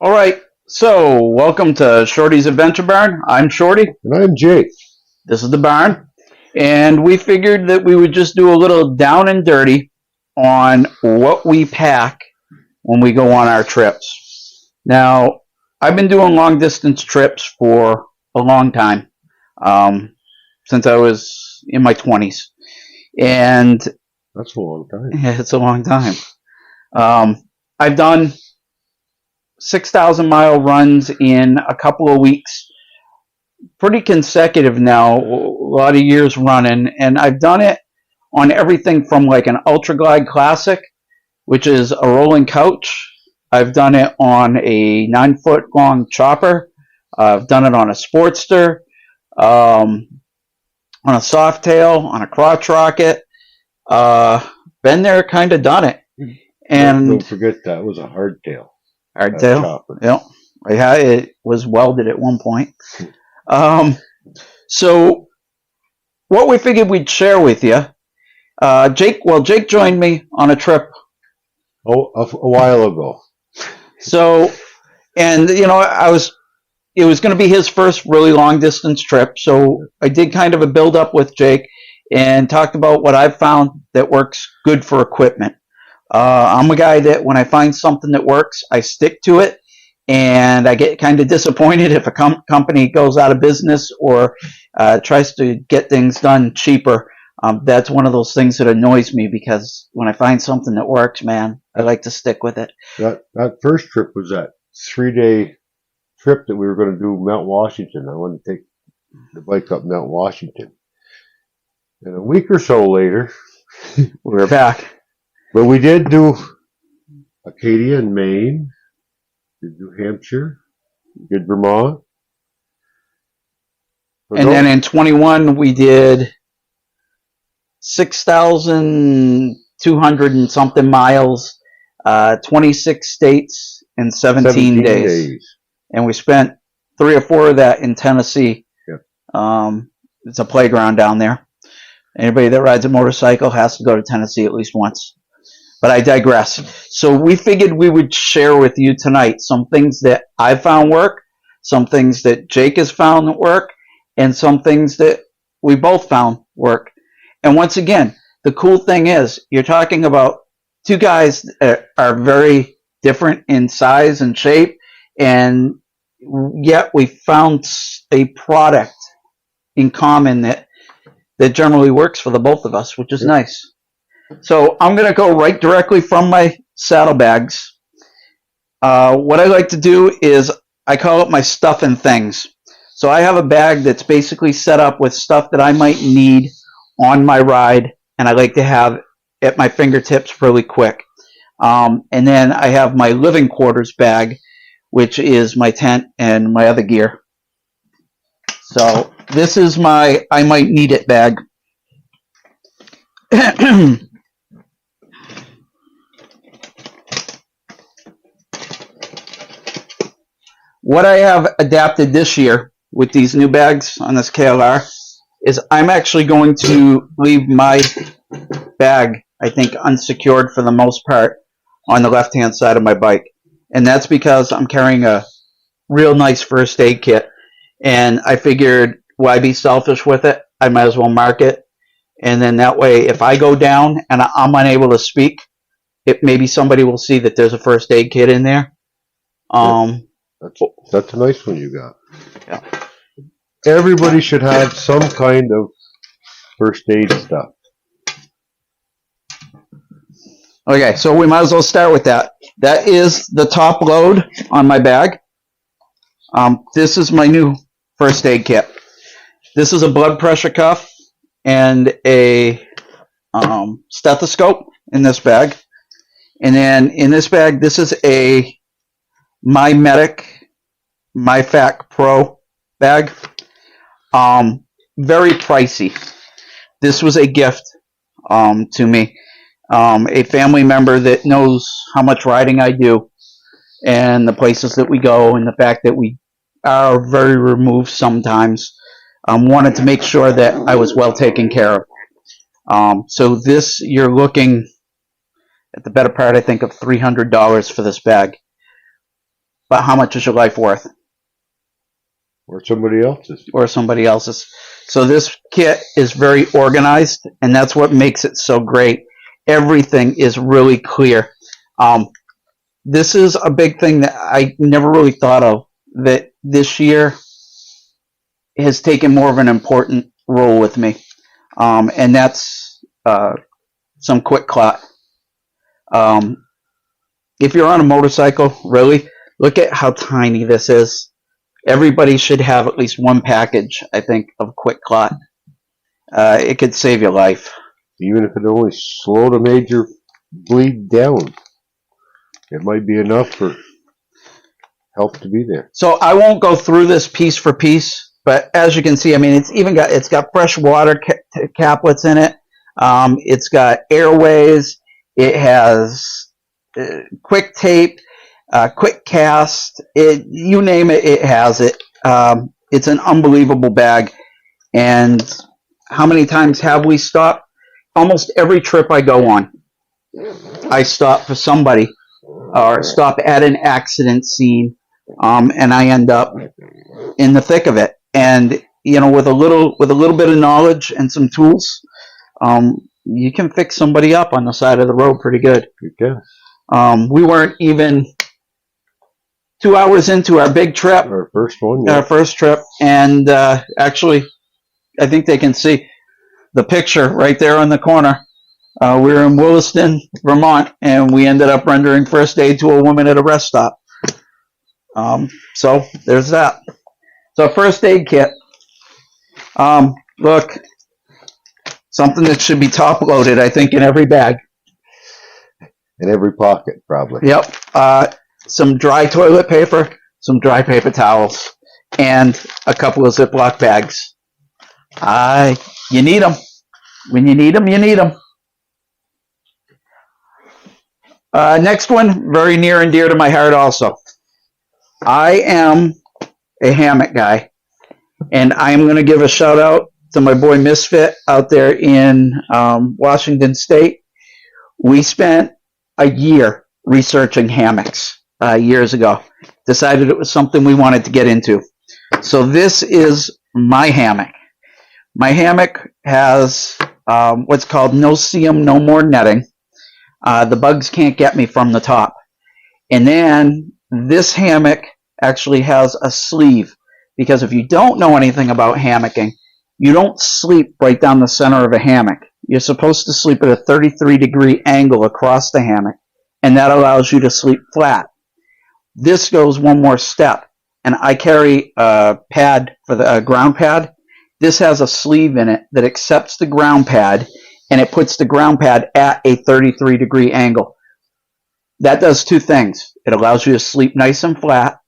All right, so welcome to Shorty's Adventure Barn. I'm Shorty. And I'm Jake. This is the barn. And we figured that we would just do a little down and dirty on what we pack when we go on our trips. Now, I've been doing long distance trips for a long time, since I was in my 20s. And That's a long time. yeah, it's a long time. I've done 6,000-mile runs in a couple of weeks, pretty consecutive now, a lot of years running, and I've done it on everything from like an Ultra Glide Classic, which is a rolling couch. I've done it on a 9-foot long chopper. I've done it on a Sportster, on a Softail, on a crotch rocket. Been there, kind of done it. And don't forget that was a hardtail. Hardtail. Yep. It was welded at one point. So what we figured we'd share with you, Jake joined me on a trip. Oh, a while ago. So, and it was going to be his first really long distance trip. So I did kind of a build up with Jake and talked about what I've found that works good for equipment. I'm a guy that when I find something that works, I stick to it, and I get kind of disappointed if a company goes out of business or tries to get things done cheaper. That's one of those things that annoys me, because when I find something that works, man, I like to stick with it. That first trip was that 3-day trip that we were going to do Mount Washington. I wanted to take the bike up Mount Washington. And a week or so later, we were back. But we did do Acadia in Maine, did New Hampshire, did Vermont. And then in 21, we did 6,200 and something miles, 26 states in 17 days. And we spent 3 or 4 of that in Tennessee. Yep. It's a playground down there. Anybody that rides a motorcycle has to go to Tennessee at least once. But I digress. So we figured we would share with you tonight some things that I found work, some things that Jake has found work, and some things that we both found work. And once again, the cool thing is you're talking about two guys that are very different in size and shape, and yet we found a product in common that generally works for the both of us, which is nice. So I'm going to go right directly from my saddlebags. What I like to do is I call it my stuff and things. So I have a bag that's basically set up with stuff that I might need on my ride, and I like to have at my fingertips really quick. And then I have my living quarters bag, which is my tent and my other gear. So this is my I might need it bag. What I have adapted this year with these new bags on this KLR is I'm actually going to leave my bag, I think, unsecured for the most part on the left-hand side of my bike. And that's because I'm carrying a real nice first aid kit. And I figured, why be selfish with it? I might as well mark it. And then that way, if I go down and I'm unable to speak, maybe somebody will see that there's a first aid kit in there. That's a nice one you got. Yeah. Everybody should have some kind of first aid stuff. Okay, so we might as well start with that. That is the top load on my bag. This is my new first aid kit. This is a blood pressure cuff and a stethoscope in this bag. And then in this bag, this is a My Medic, MyFac Pro bag. Very pricey. This was a gift to me. A family member that knows how much riding I do and the places that we go, and the fact that we are very removed sometimes, wanted to make sure that I was well taken care of. So this, you're looking at the better part, I think, of $300 for this bag. but how much is your life worth? Or somebody else's. Or somebody else's. So this kit is very organized, and that's what makes it so great. Everything is really clear. This is a big thing that I never really thought of, that this year has taken more of an important role with me, and that's some quick clot. If you're on a motorcycle, really, look at how tiny this is. Everybody should have at least one package, I think, of quick clot. It could save your life. Even if it only slowed a major bleed down, it might be enough for help to be there. So I won't go through this piece for piece, but as you can see, I mean, it's got fresh water caplets in it. It's got airways. It has quick tape, quick cast. You name it, it has it. It's an unbelievable bag. And how many times have we stopped? Almost every trip I go on, I stop for somebody or stop at an accident scene, and I end up in the thick of it. And you know, with a little bit of knowledge and some tools, you can fix somebody up on the side of the road pretty good. Okay. We weren't even 2 hours into our big trip, Our first one, yeah. our first trip, and actually, I think they can see the picture right there on the corner. We were in Williston, Vermont, and we ended up rendering first aid to a woman at a rest stop. So there's that. So first aid kit. Look, something that should be top loaded, I think, in every bag. In every pocket, probably. Yep. Some dry toilet paper, some dry paper towels, and a couple of Ziploc bags. You need them. When you need them, you need them. Next one, very near and dear to my heart also. I am a hammock guy, and I am going to give a shout out to my boy Misfit out there in Washington State. We spent a year researching hammocks years ago. Decided it was something we wanted to get into. So this is my hammock. My hammock has what's called no seam, no more netting. The bugs can't get me from the top. And then this hammock actually has a sleeve, because if you don't know anything about hammocking, you don't sleep right down the center of a hammock. You're supposed to sleep at a 33-degree angle across the hammock, and that allows you to sleep flat. This goes one more step, and I carry a pad for the ground pad. This has a sleeve in it that accepts the ground pad, and it puts the ground pad at a 33-degree angle. That does two things. It allows you to sleep nice and flat,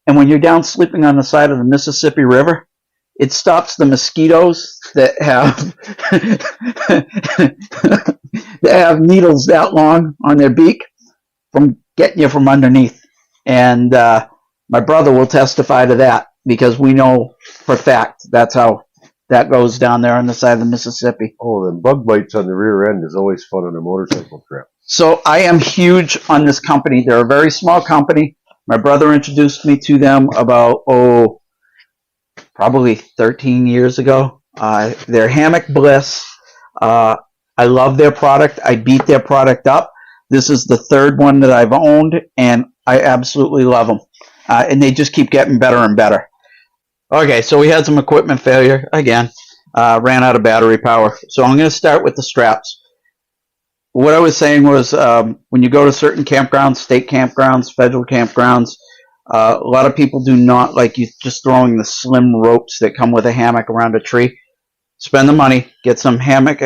and when you're down sleeping on the side of the Mississippi River, it stops the mosquitoes that have needles that long on their beak from getting you from underneath. And my brother will testify to that, because we know for fact that's how that goes down there on the side of the Mississippi. Oh, then bug bites on the rear end is always fun on a motorcycle trip. So I am huge on this company. They're a very small company. My brother introduced me to them about, probably 13 years ago. They're Hammock Bliss. I love their product. I beat their product up. This is the third one that I've owned, and I absolutely love them. And they just keep getting better and better. Okay, so we had some equipment failure again. Ran out of battery power. So I'm going to start with the straps. What I was saying was, when you go to certain campgrounds, state campgrounds, federal campgrounds, a lot of people do not like you just throwing the slim ropes that come with a hammock around a tree. Spend the money, get some hammock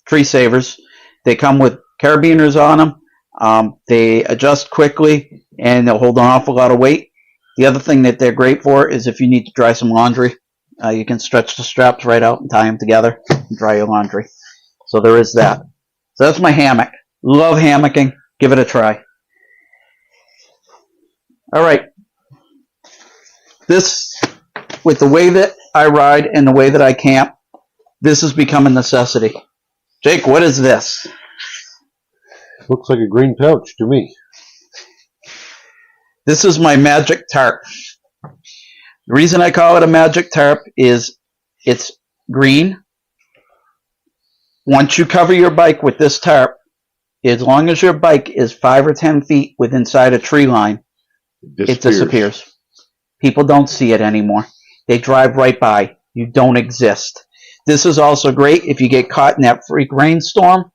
tree savers. They come with carabiners on them. They adjust quickly, and they'll hold an awful lot of weight. The other thing that they're great for is if you need to dry some laundry, you can stretch the straps right out and tie them together and dry your laundry. So there is that. So that's my hammock. Love hammocking. Give it a try. All right. This, with the way that I ride and the way that I camp, this has become a necessity. Jake, what is this? Looks like a green pouch to me. This is my magic tarp. The reason I call it a magic tarp is it's green. Once you cover your bike with this tarp, as long as your bike is 5 or 10 feet within inside a tree line, it disappears. People don't see it anymore. They drive right by. You don't exist. This is also great if you get caught in that freak rainstorm.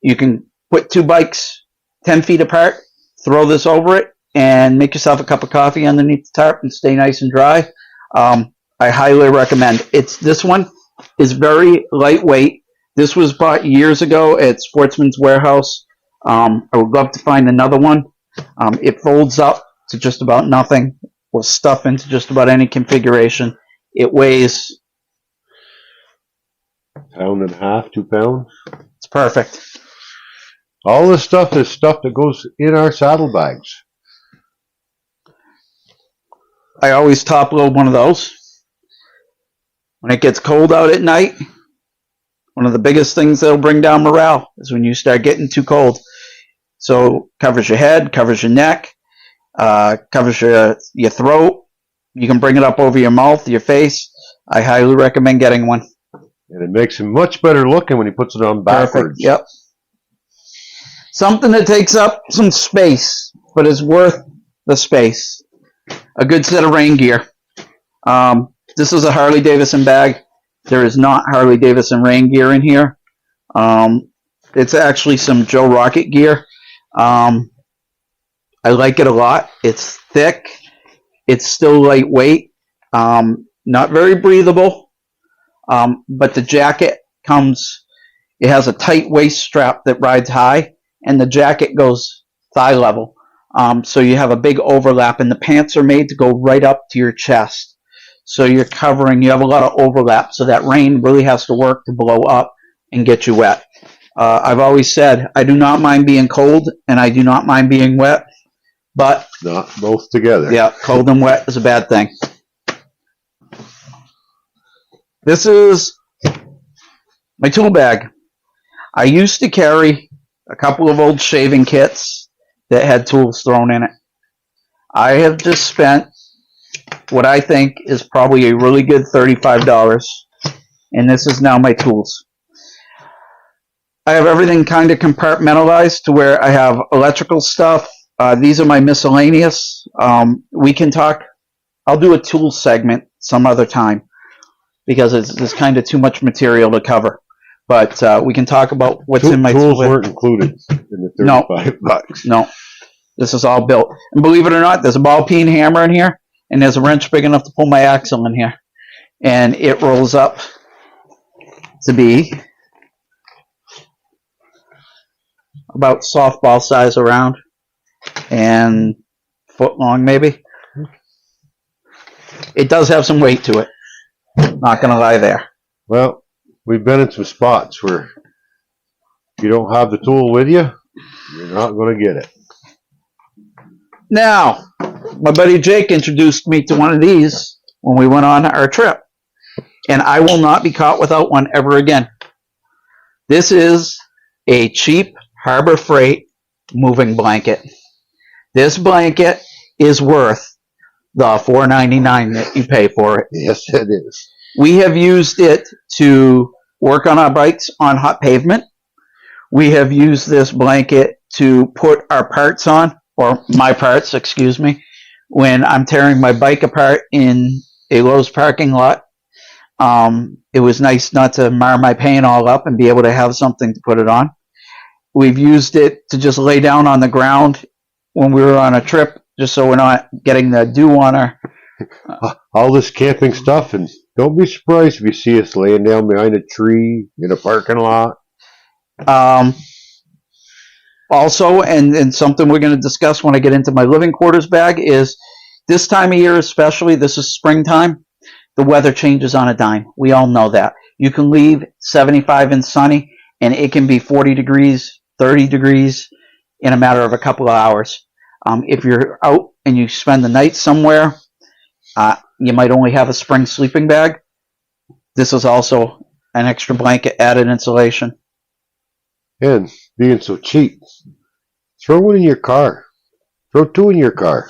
You can put 2 bikes 10 feet apart, throw this over it, and make yourself a cup of coffee underneath the tarp and stay nice and dry. I highly recommend. This one is very lightweight. This was bought years ago at Sportsman's Warehouse. I would love to find another one. It folds up to just about nothing. Will stuff into just about any configuration. It weighs 1.5 pounds, 2 pounds. It's perfect. All this stuff is stuff that goes in our saddlebags. I always top load one of those. When it gets cold out at night, one of the biggest things that'll bring down morale is when you start getting too cold. So covers your head, covers your neck, covers your throat. You can bring it up over your mouth, your face. I highly recommend getting one. And it makes him much better looking when he puts it on backwards. Perfect. Yep. Something that takes up some space, but is worth the space. A good set of rain gear. This is a Harley Davidson bag. There is not Harley Davidson rain gear in here. It's actually some Joe Rocket gear. I like it a lot. It's thick. It's still lightweight. Not very breathable. But the jacket it has a tight waist strap that rides high, and the jacket goes thigh level. So you have a big overlap, and the pants are made to go right up to your chest. So you have a lot of overlap, so that rain really has to work to blow up and get you wet. I've always said I do not mind being cold, and I do not mind being wet, but not both together. Yeah, cold and wet is a bad thing. This is my tool bag. I used to carry a couple of old shaving kits that had tools thrown in it. I have just spent what I think is probably a really good $35, and this is now my tools. I have everything kind of compartmentalized to where I have electrical stuff. These are my miscellaneous. We can talk. I'll do a tool segment some other time because there's kind of too much material to cover. But we can talk about what's in my tools. Tools weren't included in the $35. No, this is all built. And believe it or not, there's a ball peen hammer in here, and there's a wrench big enough to pull my axle in here. And it rolls up to be about softball size around and foot long maybe. It does have some weight to it. Not going to lie there. Well, we've been in some spots where if you don't have the tool with you, you're not going to get it. Now, my buddy Jake introduced me to one of these when we went on our trip, and I will not be caught without one ever again. This is a cheap Harbor Freight moving blanket. This blanket is worth the $4.99 that you pay for it. Yes, it is. We have used it to work on our bikes on hot pavement. We have used this blanket to put our parts on, or my parts, excuse me, when I'm tearing my bike apart in a Lowe's parking lot. It was nice not to mar my paint all up and be able to have something to put it on. We've used it to just lay down on the ground when we were on a trip, just so we're not getting the dew on our... all this camping stuff, and don't be surprised if you see us laying down behind a tree in a parking lot. Also, and something we're going to discuss when I get into my living quarters bag is this time of year especially, this is springtime, the weather changes on a dime. We all know that. You can leave 75 and sunny, and it can be 40 degrees, 30 degrees in a matter of a couple of hours. If you're out and you spend the night somewhere, you might only have a spring sleeping bag. This is also an extra blanket, added insulation. And being so cheap, throw one in your car. Throw two in your car.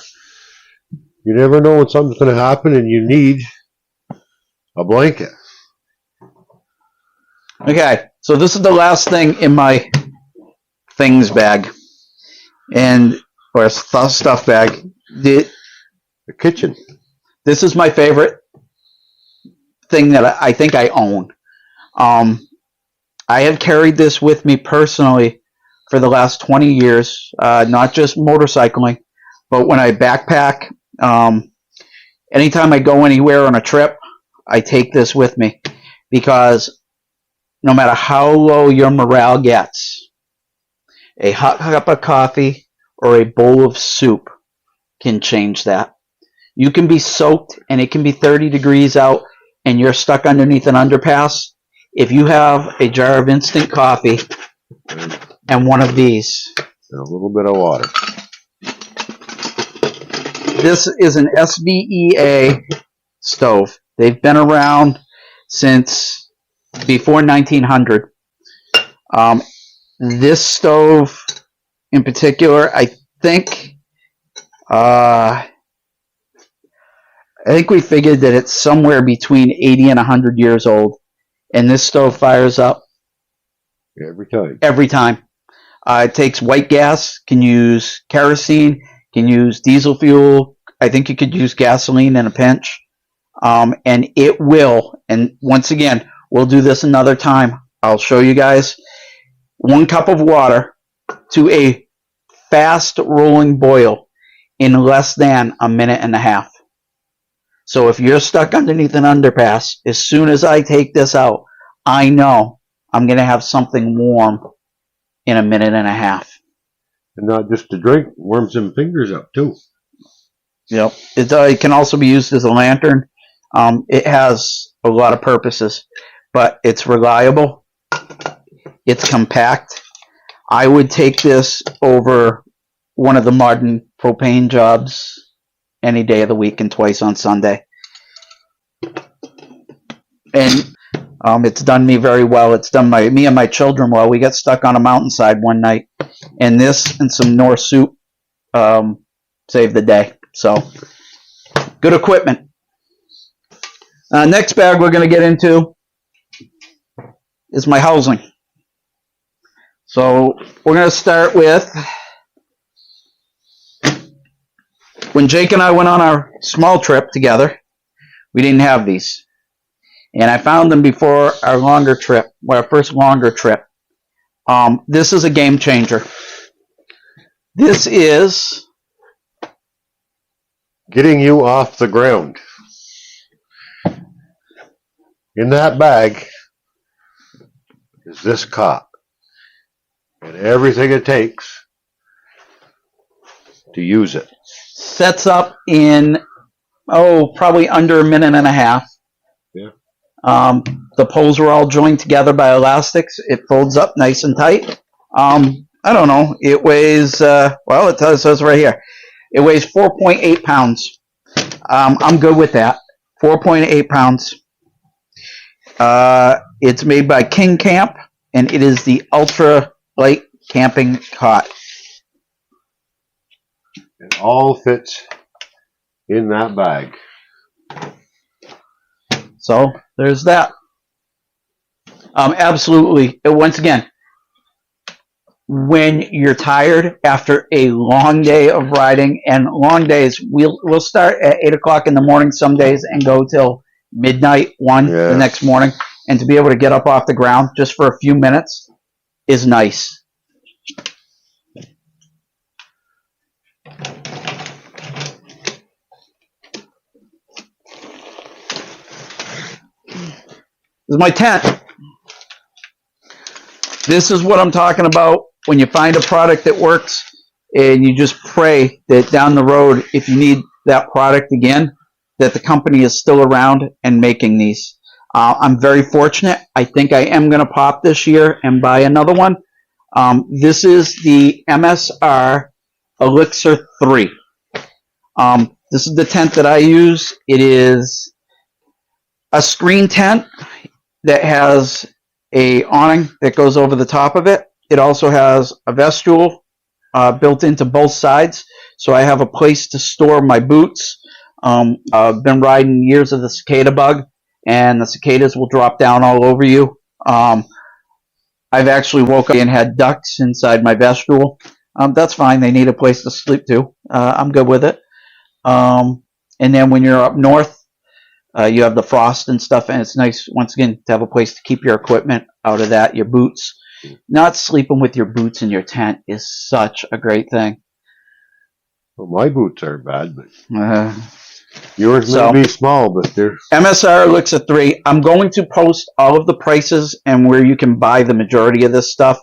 You never know when something's going to happen and you need a blanket. Okay, so this is the last thing in my things bag, or stuff bag. The kitchen. This is my favorite thing that I think I own. I have carried this with me personally for the last 20 years, not just motorcycling, but when I backpack. Anytime I go anywhere on a trip, I take this with me because no matter how low your morale gets, a hot cup of coffee or a bowl of soup can change that. You can be soaked and it can be 30 degrees out and you're stuck underneath an underpass. If you have a jar of instant coffee and one of these, and a little bit of water. This is an SVEA stove. They've been around since before 1900. This stove in particular, I think we figured that it's somewhere between 80 and 100 years old. And this stove fires up every time. Every time. It takes white gas, can use kerosene, can use diesel fuel. I think you could use gasoline in a pinch. And it will, and once again, we'll do this another time. I'll show you guys 1 cup of water to a fast rolling boil in less than a minute and a half. So if you're stuck underneath an underpass, as soon as I take this out, I know I'm going to have something warm in a minute and a half. And not just to drink, warms them fingers up too. Yep. It can also be used as a lantern. It has a lot of purposes, but it's reliable. It's compact. I would take this over one of the modern propane jobs any day of the week and twice on Sunday. And it's done me very well. It's done me and my children well. We got stuck on a mountainside one night, and this and some Norse soup saved the day. So, good equipment. Next bag we're going to get into is my housing. So, we're going to start with when Jake and I went on our small trip together, we didn't have these. And I found them before our longer trip, our first longer trip. This is a game changer. This is getting you off the ground. In that bag is this cot and everything it takes to use it. Sets up in probably under a minute and a half. Yeah. The poles are all joined together by elastics. It folds up nice and tight. I don't know. It weighs it says right here. It weighs 4.8 pounds. I'm good with that. 4.8 pounds. It's made by King Camp, and it is the ultra light camping cot. It all fits in that bag. So there's that. Absolutely. Once again, when you're tired after a long day of riding, and long days, we'll start at 8 o'clock in the morning some days and go till midnight, 1 the next morning, and to be able to get up off the ground just for a few minutes is nice. This is my tent. This is what I'm talking about when you find a product that works and you just pray that down the road, if you need that product again, that the company is still around and making these. I'm very fortunate. I think I am going to pop this year and buy another one. This is the MSR Elixir 3. This is the tent that I use. It is a screen tent that has a awning that goes over the top of it. It also has a vestibule built into both sides, so I have a place to store my boots, I've been riding years of the cicada bug, and the cicadas will drop down all over you. I've actually woke up and had ducks inside my vestibule. That's fine. They need a place to sleep too. I'm good with it. And then when you're up north, you have the frost and stuff, and it's nice, once again, to have a place to keep your equipment out of that, your boots. Not sleeping with your boots in your tent is such a great thing. Well, my boots aren't bad, but yours may So- be small, but they're... MSR Elixir 3. I'm going to post all of the prices and where you can buy the majority of this stuff.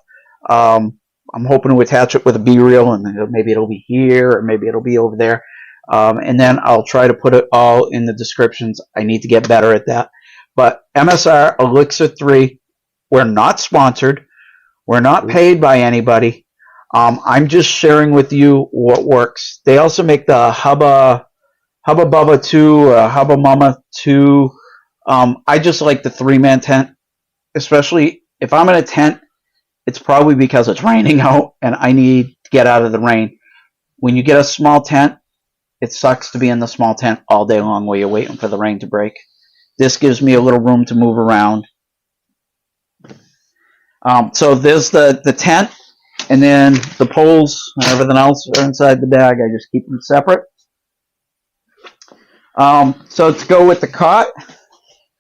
I'm hoping to attach it with a B-reel, and maybe it'll be here, or maybe it'll be over there. And then I'll try to put it all in the descriptions. I need to get better at that. But MSR Elixir 3, we're not sponsored. We're not paid by anybody. I'm just sharing with you what works. They also make the Hubba Bubba 2, Hubba Mama 2. I just like the 3-man tent, especially if I'm in a tent. It's probably because it's raining out and I need to get out of the rain. When you get a small tent, it sucks to be in the small tent all day long while you're waiting for the rain to break. This gives me a little room to move around. So there's the tent, and then the poles and everything else are inside the bag. I just keep them separate. So to go with the cot,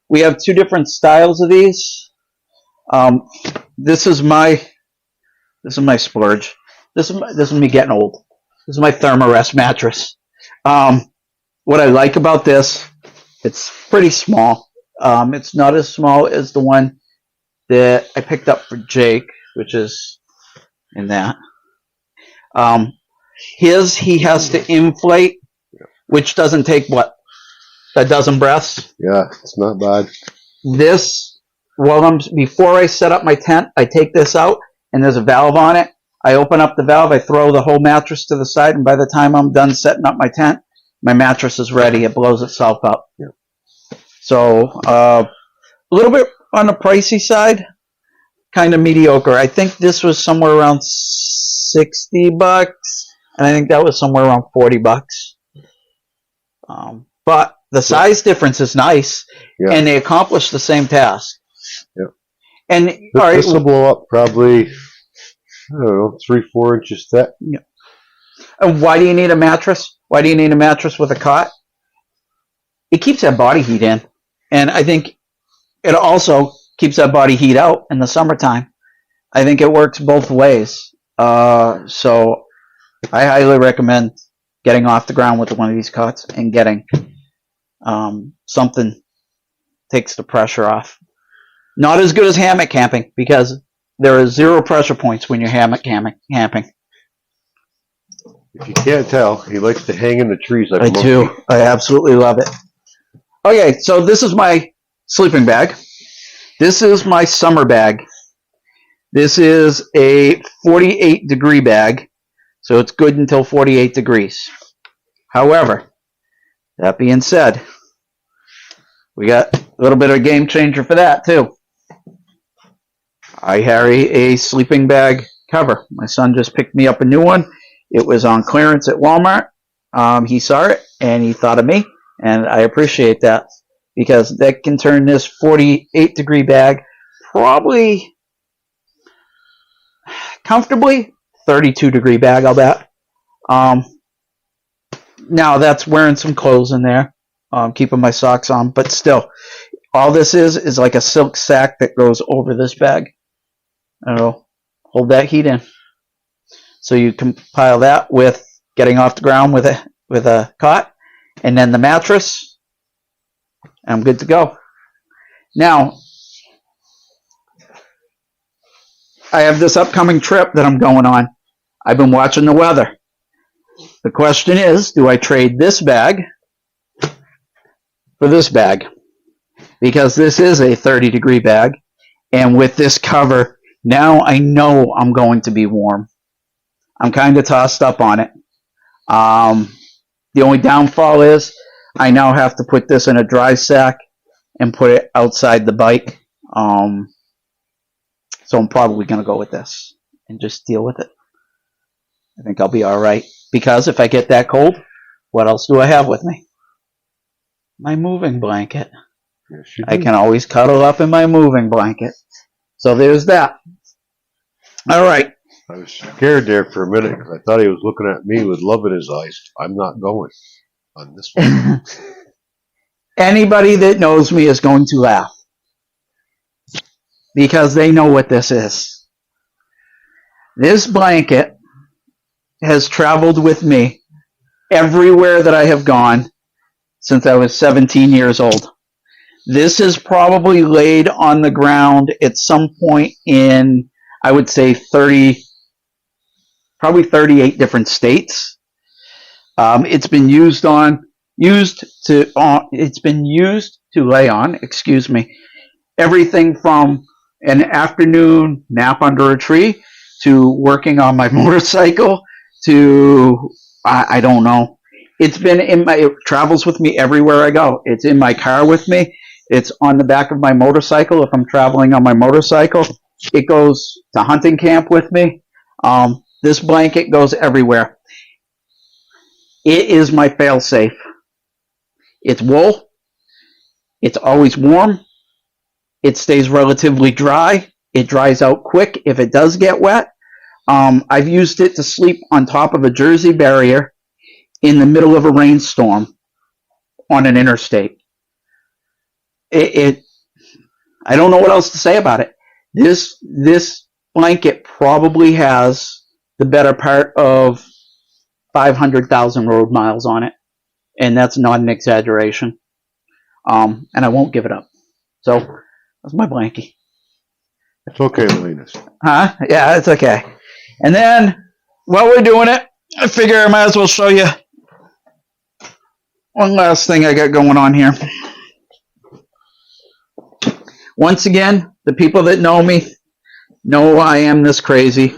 we have two different styles of these. This is my splurge. This is me getting old. This is my Thermarest mattress. What I like about this, it's pretty small. It's not as small as the one that I picked up for Jake, which is in that. He has to inflate, which doesn't take a dozen breaths. Yeah, it's not bad. This, before I set up my tent, I take this out, and there's a valve on it. I open up the valve, I throw the whole mattress to the side, and by the time I'm done setting up my tent, my mattress is ready. It blows itself up. Yeah. So, a little bit on the pricey side, kind of mediocre. I think this was somewhere around $60, and I think that was somewhere around $40. But the size difference is nice, and they accomplish the same task. Yeah. And This will blow up probably, I don't know, 3-4 inches thick. Yeah. And why do you need a mattress? Why do you need a mattress with a cot? It keeps that body heat in, and I think it also keeps that body heat out in the summertime. I think it works both ways. So I highly recommend getting off the ground with one of these cots and getting something takes the pressure off. Not as good as hammock camping, because there are 0 pressure points when you're hammock camping. If you can't tell, he likes to hang in the trees like a I monkey. do. I absolutely love it. Okay, so this is my sleeping bag. This is my summer bag. This is a 48-degree bag, so it's good until 48 degrees. However, that being said, we got a little bit of a game changer for that too. I carry a sleeping bag cover. My son just picked me up a new one. It was on clearance at Walmart. He saw it and he thought of me, and I appreciate that, because that can turn this 48-degree bag probably comfortably 32-degree bag, I'll bet. Now that's wearing some clothes in there, keeping my socks on, but still, all this is like a silk sack that goes over this bag. It'll hold that heat in. So you compile that with getting off the ground with a cot, and then the mattress. I'm good to go. Now, I have this upcoming trip that I'm going on. I've been watching the weather. The question is, do I trade this bag for this bag? Because this is a 30-degree bag, and with this cover, now I know I'm going to be warm. I'm kind of tossed up on it. The only downfall is I now have to put this in a dry sack and put it outside the bike. So I'm probably going to go with this and just deal with it. I think I'll be all right, because if I get that cold, what else do I have with me? My moving blanket. Yes, you I do. can always cuddle up in my moving blanket. So there's that. All right. I was scared there for a minute because I thought he was looking at me with love in his eyes. I'm not going on this one. Anybody that knows me is going to laugh because they know what this is. This blanket has traveled with me everywhere that I have gone since I was 17 years old. This is probably laid on the ground at some point in, I would say, probably 38 different states. It's been used to lay on, excuse me, everything from an afternoon nap under a tree to working on my motorcycle to, I don't know. It travels with me everywhere I go. It's in my car with me. It's on the back of my motorcycle if I'm traveling on my motorcycle. It goes to hunting camp with me. This blanket goes everywhere. It is my fail-safe. It's wool. It's always warm. It stays relatively dry. It dries out quick if it does get wet. I've used it to sleep on top of a Jersey barrier in the middle of a rainstorm on an interstate. I don't know what else to say about it. This blanket probably has the better part of 500,000 road miles on it, and that's not an exaggeration. And I won't give it up. So that's my blankie. It's okay, Linus. Huh? Yeah, it's okay. And then while we're doing it, I figure I might as well show you one last thing I got going on here. Once again, the people that know me know I am this crazy.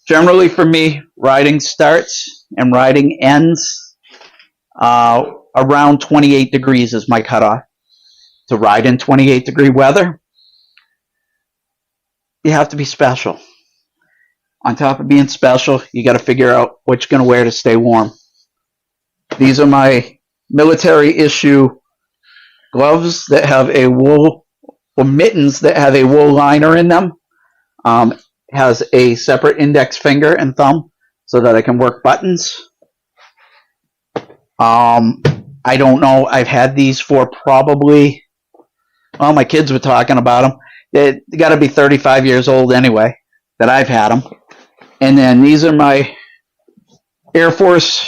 Generally for me, riding starts and riding ends around 28 degrees is my cutoff. To ride in 28-degree weather, you have to be special. On top of being special, you got to figure out what you're going to wear to stay warm. These are my military issue gloves that have a wool, or mittens that have a wool liner in them. Has a separate index finger and thumb so that I can work buttons. I don't know. I've had these for probably, well, my kids were talking about them. They got to be 35 years old anyway that I've had them. And then these are my Air Force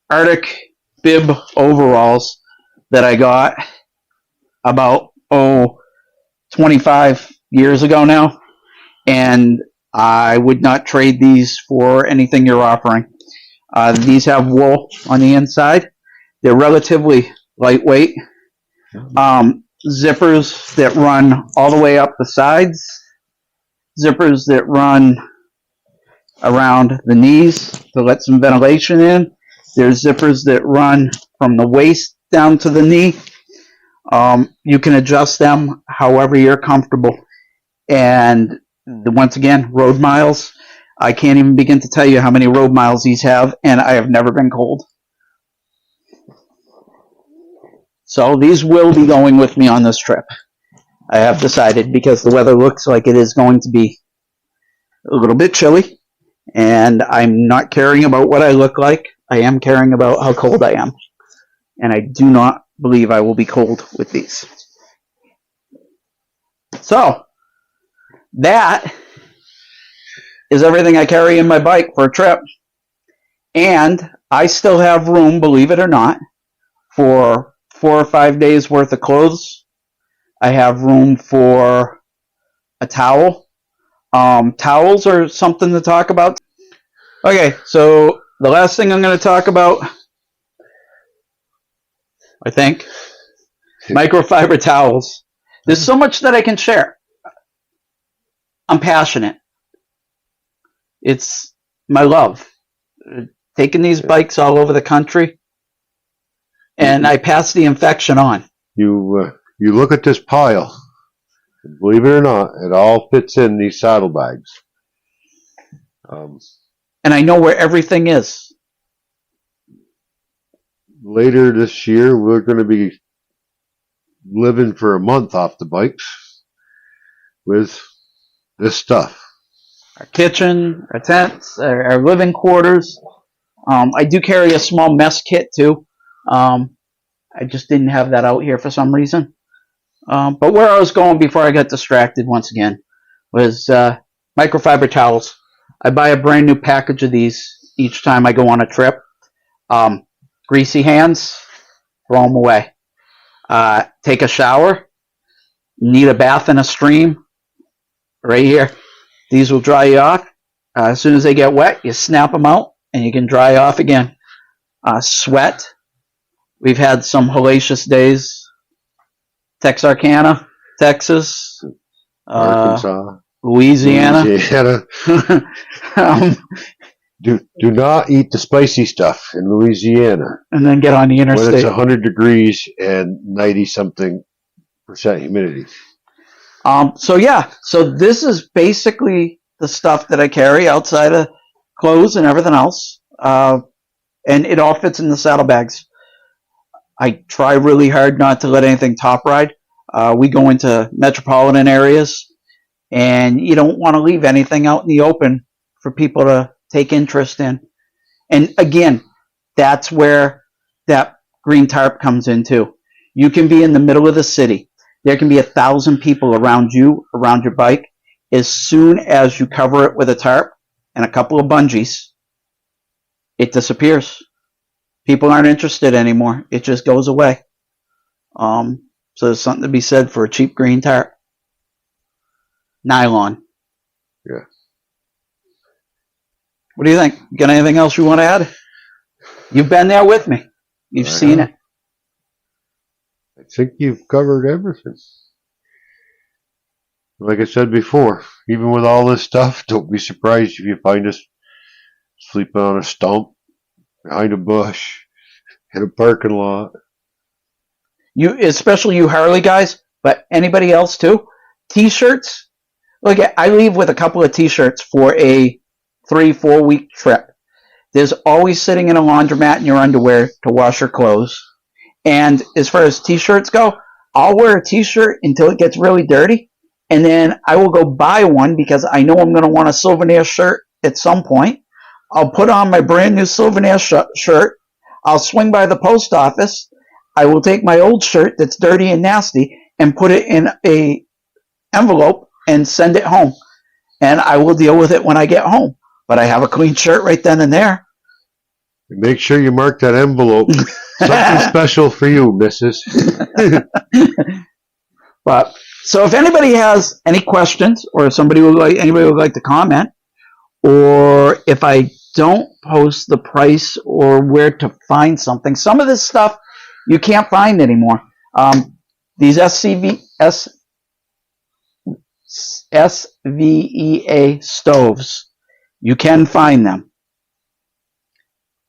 Arctic bib overalls that I got about 25 years ago now, and I would not trade these for anything you're offering. These have wool on the inside. They're relatively lightweight. Zippers that run all the way up the sides. Zippers that run around the knees to let some ventilation in. There's zippers that run from the waist down to the knee. You can adjust them however you're comfortable. And once again, road miles. I can't even begin to tell you how many road miles these have, and I have never been cold. So these will be going with me on this trip. I have decided, because the weather looks like it is going to be a little bit chilly, and I'm not caring about what I look like. I am caring about how cold I am. And I do not believe I will be cold with these. So, that is everything I carry in my bike for a trip. And I still have room, believe it or not, for 4 or 5 days worth of clothes. I have room for a towel. Towels are something to talk about. Okay, so the last thing I'm going to talk about, I think, microfiber towels. There's so much that I can share. I'm passionate. It's my love. Taking these bikes all over the country, and I pass the infection on. You look at this pile, and believe it or not, it all fits in these saddlebags. And I know where everything is. later this year, we're going to be living for a month off the bikes with this stuff. Our kitchen, our tents, our living quarters. I do carry a small mess kit too. I just didn't have that out here for some reason. But where I was going before I got distracted once again was microfiber towels. I buy a brand new package of these each time I go on a trip. Greasy hands, throw them away. Take a shower, need a bath in a stream, right here. These will dry you off. As soon as they get wet, you snap them out and you can dry off again. Sweat. We've had some hellacious days. Texarkana, Texas, Arkansas, Louisiana. Do not eat the spicy stuff in Louisiana. And then get on the interstate. When it's 100 degrees and 90-something% humidity. So this is basically the stuff that I carry outside of clothes and everything else. And it all fits in the saddlebags. I try really hard not to let anything top ride. We go into metropolitan areas, and you don't want to leave anything out in the open for people to take interest in. And again, that's where that green tarp comes in too. You can be in the middle of the city. There can be 1,000 people around you, around your bike. As soon as you cover it with a tarp and a couple of bungees, it disappears. People aren't interested anymore. It just goes away. So there's something to be said for a cheap green tarp. Nylon. Yeah. What do you think? Got anything else you want to add? You've been there with me. You've seen it. I think you've covered everything. Like I said before, even with all this stuff, don't be surprised if you find us sleeping on a stump, behind a bush, in a parking lot. You, especially you Harley guys, but anybody else too. T-shirts. Look, I leave with a couple of T-shirts for a 3-4 week trip. There's always sitting in a laundromat in your underwear to wash your clothes. And as far as T-shirts go, I'll wear a T-shirt until it gets really dirty, and then I will go buy one because I know I'm going to want a souvenir shirt at some point. I'll put on my brand new souvenir shirt. I'll swing by the post office. I will take my old shirt that's dirty and nasty and put it in a envelope and send it home. And I will deal with it when I get home. But I have a clean shirt right then and there. Make sure you mark that envelope. Something special for you, missus. But so if anybody has any questions, or if anybody would like to comment, or if I don't post the price or where to find something, some of this stuff you can't find anymore. These SVEA stoves, you can find them.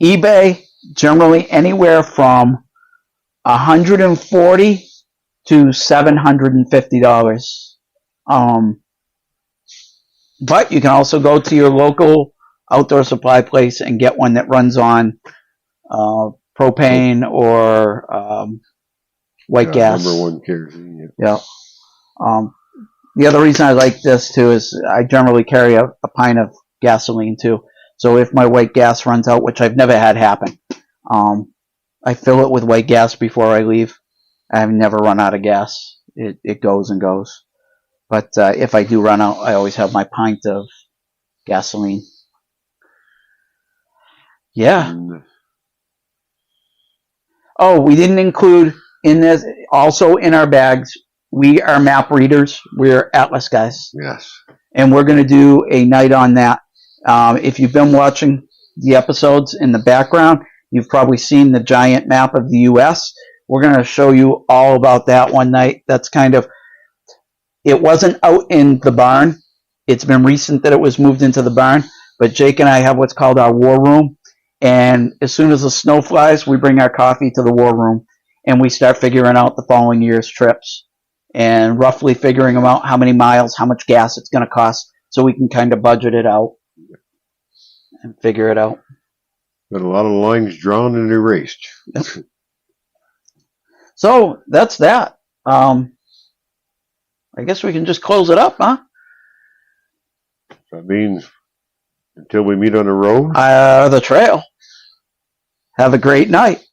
eBay, generally anywhere from $140 to $750. But you can also go to your local outdoor supply place and get one that runs on propane or white gas. Number one kerosene. Yeah. The other reason I like this too is I generally carry a pint of gasoline too. So if my white gas runs out, which I've never had happen, I fill it with white gas before I leave. I've never run out of gas. It goes and goes. But if I do run out, I always have my pint of gasoline. Yeah. Oh, we didn't include in this, also in our bags, we are map readers. We're Atlas guys. Yes. And we're going to do a night on that. If you've been watching the episodes in the background, you've probably seen the giant map of the U.S. We're going to show you all about that one night. That's kind of, it wasn't out in the barn. It's been recent that it was moved into the barn. But Jake and I have what's called our war room. And as soon as the snow flies, we bring our coffee to the war room. And we start figuring out the following year's trips. And roughly figuring them out how many miles, how much gas it's going to cost. So we can kind of budget it out. And figure it out. Got a lot of lines drawn and erased. Yep. So that's that. I guess we can just close it up, huh? That means until we meet on the road. The trail. Have a great night.